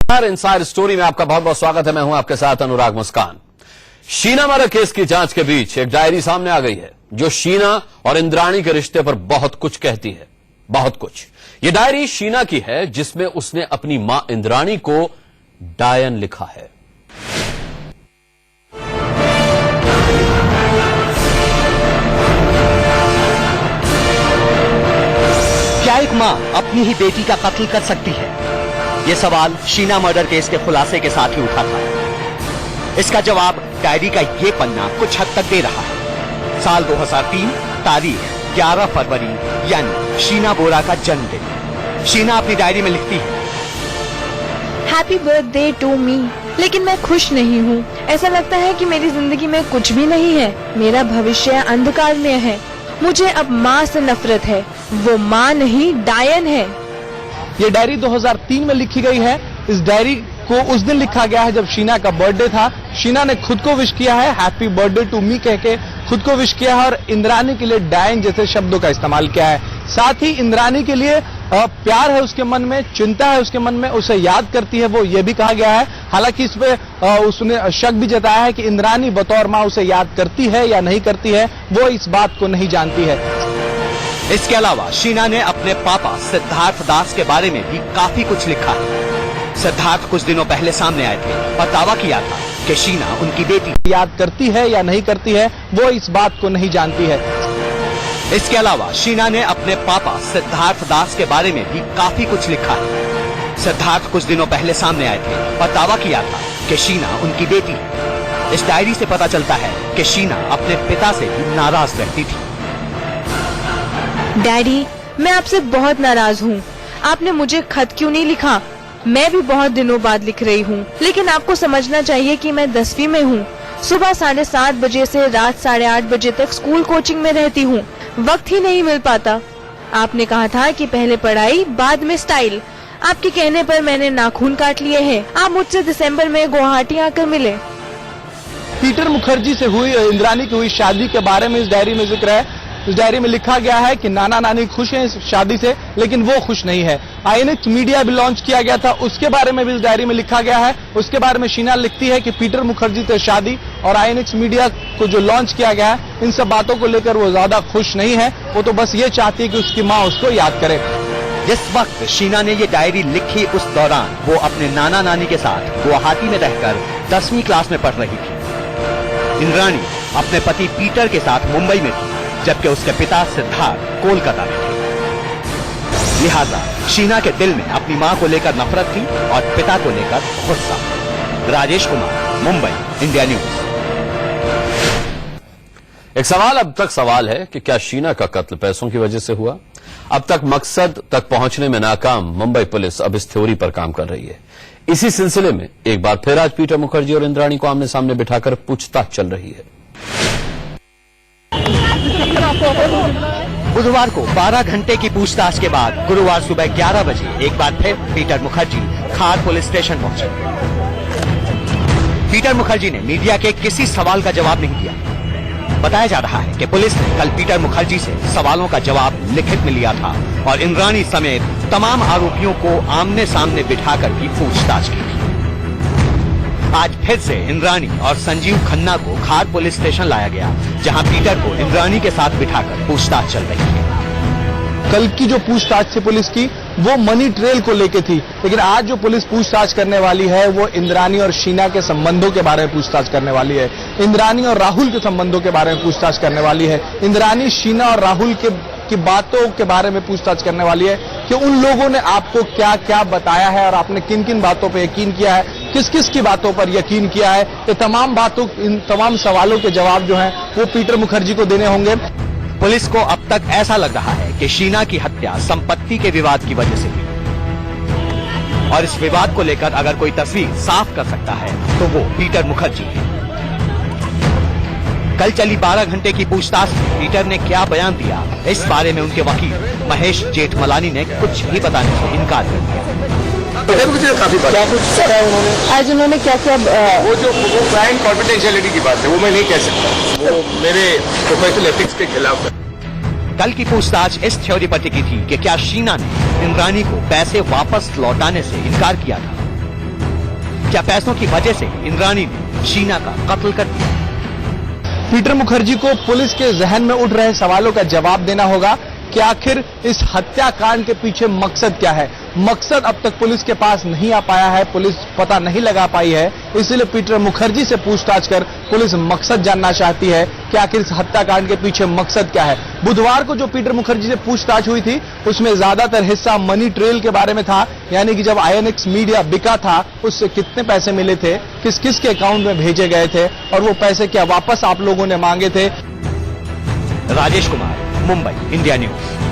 Inside story में आपका बहुत बहुत स्वागत है। मैं हूं आपके साथ अनुराग मुस्कान। शीना मर्डर केस की जांच के बीच एक डायरी सामने आ गई है जो शीना और इंद्राणी के रिश्ते पर बहुत कुछ कहती है। बहुत कुछ। यह डायरी शीना की है जिसमें उसने अपनी मां इंद्राणी को डायन लिखा है। क्या एक मां अपनी ही बेटी का कत्ल कर सकती है? ये सवाल शीना मर्डर केस के खुलासे के साथ ही उठा था। इसका जवाब डायरी का ये पन्ना कुछ हद तक दे रहा है। साल 2003, तारीख 11 फरवरी यानी शीना बोरा का जन्मदिन। शीना अपनी डायरी में लिखती है, हैप्पी बर्थडे टू मी। लेकिन मैं खुश नहीं हूँ। ऐसा लगता है कि मेरी जिंदगी में कुछ भी नहीं है। मेरा भविष्य अंधकार में है। मुझे अब माँ से नफरत है। वो माँ नहीं, डायन है। ये डायरी 2003 में लिखी गई है। इस डायरी को उस दिन लिखा गया है जब शीना का बर्थडे था। शीना ने खुद को विश किया है, हैप्पी बर्थडे टू मी कह के खुद को विश किया है और इंद्राणी के लिए डायन जैसे शब्दों का इस्तेमाल किया है। साथ ही इंद्राणी के लिए प्यार है उसके मन में, चिंता है उसके मन में, उसे याद करती है वो, ये भी कहा गया है। हालांकि इस पे उसने शक भी जताया है कि इंद्राणी बतौर मां उसे याद करती है या नहीं करती है, वो इस बात को नहीं जानती है। इसके अलावा शीना ने अपने पापा सिद्धार्थ दास के बारे में भी काफी कुछ लिखा है। सिद्धार्थ कुछ दिनों पहले सामने आए थे और दावा किया था कि शीना उनकी बेटी याद करती है या नहीं करती है, वो इस बात को नहीं जानती है। इसके अलावा शीना ने अपने पापा सिद्धार्थ दास के बारे में भी काफी कुछ लिखा है। सिद्धार्थ कुछ दिनों पहले सामने आए थे और दावा किया था कि शीना उनकी बेटी है। इस डायरी से पता चलता है कि शीना अपने पिता से भी नाराज रहती थी। डैडी, मैं आपसे बहुत नाराज हूँ। आपने मुझे खत क्यों नहीं लिखा? मैं भी बहुत दिनों बाद लिख रही हूँ, लेकिन आपको समझना चाहिए कि मैं 10वीं में हूँ। सुबह 7:30 बजे से रात 8:30 बजे तक स्कूल कोचिंग में रहती हूँ। वक्त ही नहीं मिल पाता। आपने कहा था कि पहले पढ़ाई बाद में स्टाइल। आपके कहने पर मैंने नाखून काट लिए हैं। आप मुझसे दिसंबर में गुवाहाटी आकर मिले। पीटर मुखर्जी से हुई इंद्राणी की हुई शादी के बारे में इस डायरी में जिक्र है। इस डायरी में लिखा गया है कि नाना नानी खुश हैं इस शादी से, लेकिन वो खुश नहीं है। आईएनएक्स मीडिया भी लॉन्च किया गया था, उसके बारे में भी इस डायरी में लिखा गया है। उसके बारे में शीना लिखती है कि पीटर मुखर्जी से शादी और आईएनएक्स मीडिया को जो लॉन्च किया गया है, इन सब बातों को लेकर वो ज्यादा खुश नहीं है। वो तो बस ये चाहती है कि उसकी माँ उसको याद करे। जिस वक्त शीना ने ये डायरी लिखी उस दौरान वो अपने नाना नानी के साथ गुवाहाटी में रहकर 10वीं क्लास में पढ़ रही थी। इंद्राणी अपने पति पीटर के साथ मुंबई में थी, जबकि उसके पिता सिद्धार्थ कोलकाता में थे। लिहाजा शीना के दिल में अपनी मां को लेकर नफरत थी और पिता को लेकर गुस्सा। Rajesh Kumar, Mumbai, India news. एक सवाल अब तक सवाल है कि क्या शीना का कत्ल पैसों की वजह से हुआ? अब तक मकसद तक पहुंचने में नाकाम मुंबई पुलिस अब इस थ्योरी पर काम कर रही है। इसी सिलसिले में एक बार फिर आज पीटर मुखर्जी और इंद्राणी को आमने सामने बिठाकर पूछताछ चल रही है। बुधवार को 12 घंटे की पूछताछ के बाद गुरुवार सुबह 11 बजे एक बार फिर पीटर मुखर्जी खार पुलिस स्टेशन पहुंचे। पीटर मुखर्जी ने मीडिया के किसी सवाल का जवाब नहीं दिया। बताया जा रहा है कि पुलिस ने कल पीटर मुखर्जी से सवालों का जवाब लिखित में लिया था और इंद्राणी समेत तमाम आरोपियों को आमने सामने बिठाकर भी पूछताछ की थी। आज फिर से इंद्राणी और संजीव खन्ना को खार पुलिस स्टेशन लाया गया, जहां पीटर को इंद्राणी के साथ बिठाकर पूछताछ चल रही है। कल की जो पूछताछ थी पुलिस की, वो मनी ट्रेल को लेके थी, लेकिन आज जो पुलिस पूछताछ करने वाली है वो इंद्राणी और शीना के संबंधों के बारे में पूछताछ करने वाली है। इंद्राणी और राहुल के संबंधों के बारे में पूछताछ करने वाली है। इंद्राणी, शीना और राहुल की बातों के बारे में पूछताछ करने वाली है कि उन लोगों ने आपको क्या क्या बताया है और आपने किन किन बातों पर यकीन किया है, किस किस की बातों पर यकीन किया है। ये तमाम बातों, इन तमाम सवालों के जवाब जो हैं वो पीटर मुखर्जी को देने होंगे। पुलिस को अब तक ऐसा लग रहा है कि शीना की हत्या संपत्ति के विवाद की वजह से हुई और इस विवाद को लेकर अगर कोई तस्वीर साफ कर सकता है तो वो पीटर मुखर्जी है। कल चली 12 घंटे की पूछताछ में पीटर ने क्या बयान दिया, इस बारे में उनके वकील महेश जेठमलानी ने कुछ भी बताने से इनकार कर दिया। मुझे काफी क्या कुछ करा उन्होंने? आज उन्होंने क्या क्या वो क्लाइंट कॉन्फिडेंशियलिटी की बात है, वो मैं नहीं कह सकता, वो मेरे प्रोफेशनल एथिक्स के खिलाफ है। कल की पूछताछ इस थ्योरी पर टिकी थी कि क्या शीना ने इंद्राणी को पैसे वापस लौटाने से इनकार किया था। क्या पैसों की वजह से इंद्राणी ने शीना का कत्ल कर दिया? पीटर मुखर्जी को पुलिस के जहन में उठ रहे सवालों का जवाब देना होगा कि आखिर इस हत्याकांड के पीछे मकसद क्या है। मकसद अब तक पुलिस के पास नहीं आ पाया है, पुलिस पता नहीं लगा पाई है। इसलिए पीटर मुखर्जी से पूछताछ कर पुलिस मकसद जानना चाहती है कि आखिर इस हत्याकांड के पीछे मकसद क्या है। बुधवार को जो पीटर मुखर्जी से पूछताछ हुई थी उसमें ज्यादातर हिस्सा मनी ट्रेल के बारे में था, यानी कि जब INX मीडिया बिका था उससे कितने पैसे मिले थे, किस किस के अकाउंट में भेजे गए थे और वो पैसे क्या वापस आप लोगों ने मांगे थे। Rajesh Kumar, Mumbai, India news.